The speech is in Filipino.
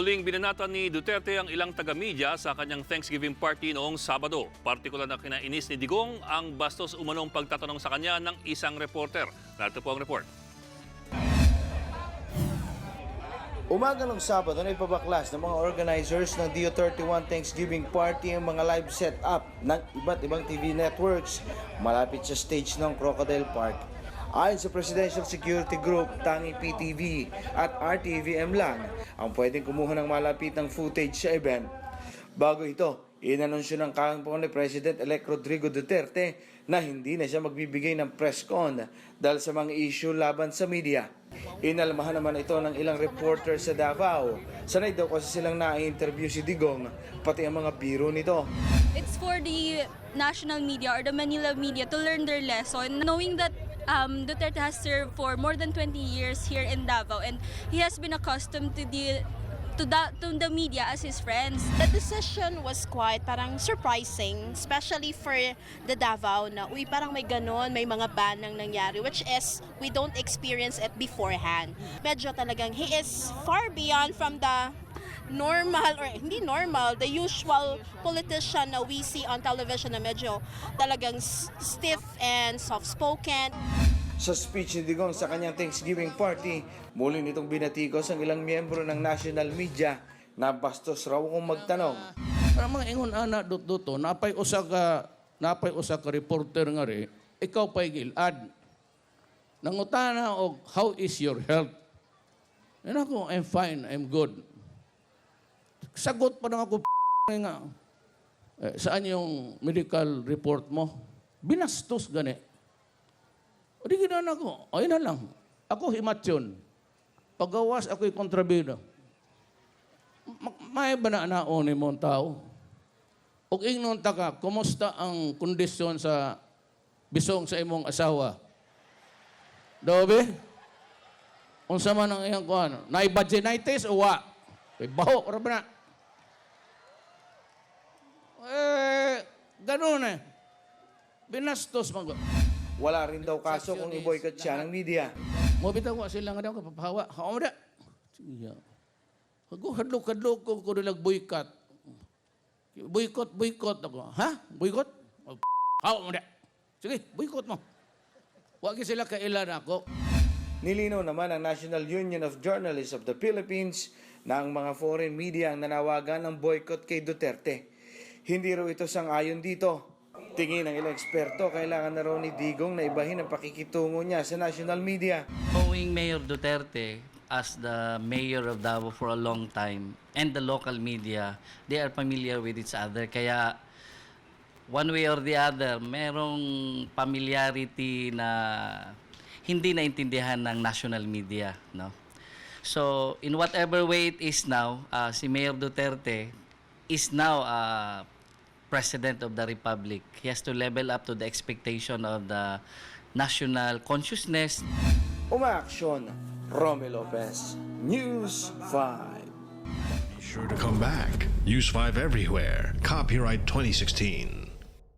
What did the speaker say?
Muling binanatan ni Duterte ang ilang taga-media sa kanyang Thanksgiving party noong Sabado. Partikular na kinainis ni Digong ang bastos umanong pagtatanong sa kanya ng isang reporter. Narito po ang report. Umaga ng Sabado na ipabaklas ng mga organizers ng DO31 Thanksgiving Party ang mga live setup ng iba't ibang TV networks malapit sa stage ng Crocodile Park. Ayon sa Presidential Security Group, tanging PTV at RTVM lang ang pwedeng kumuha ng malapitang footage sa event. Bago ito, inanunsyo ng kampo ni President-elect Rodrigo Duterte na hindi na siya magbibigay ng press con dahil sa mga issue laban sa media. Inalmahan naman ito ng ilang reporter sa Davao. Sanay daw kasi silang na-interview si Digong, pati ang mga biro nito. It's for the national media or the Manila media to learn their lesson, knowing that Duterte has served for more than 20 years here in Davao and he has been accustomed to the media as his friends. The decision was quite parang surprising, especially for the Davao na parang may ganon, may mga ban nang nangyari, which is we don't experience it beforehand. Medyo talagang he is far beyond from the normal or hindi normal, the usual politician na we see on television na medyo talagang stiff and soft-spoken. Sa speech ni Digong sa kanyang Thanksgiving party, muli nitong binatikos ang ilang miyembro ng national media na bastos raw kung magtanong. Para mga ingon ana duto napay usa ka reporter nga ri, ikaw pay gilad. Nangutana og how is your health? And ako, I'm fine, I'm good. Sagot pa lang ako nga. Saan yung medical report mo? Binastos gani. O di ginan ako. Ayun na lang. Ako himatsyon. Pagawas ako'y kontrabida. May ba na naon mo ang tao? O ingnon ta ka, kumusta ang kondisyon sa bisong sa imong asawa? Dobe? Unsa man ang iyang kuhan? Naibaginitis o wa? Kay baho, ora ba na? Ganun eh. Binastos mag... Wala rin daw kaso kung i-boycott siya ng media. Mo bitaw ko sila nga daw kapapahawa. Hao mo da. Sige. Ako hadlok-hadlok ko nilag boycott. Boycott ako. Ha? Boycott? Hao mo da. Sige, boycott mo. Wag sila kailan ako. Nilinaw naman ang National Union of Journalists of the Philippines na ang mga foreign media ang nanawagan ng boycott kay Duterte. Hindi raw ito sang-ayon dito. Tingin ng ilang eksperto, kailangan na raw ni Digong na ibahin ang pakikitungo niya sa national media. Knowing Mayor Duterte as the mayor of Davao for a long time and the local media, they are familiar with each other. Kaya one way or the other, merong familiarity na hindi naintindihan ng national media, no? So, in whatever way it is now, si Mayor Duterte is now President of the Republic. He has to level up to the expectation of the national consciousness. Umaaksyon, Romy Lopez, News 5. Be sure to come back. Use 5 everywhere. Copyright 2016.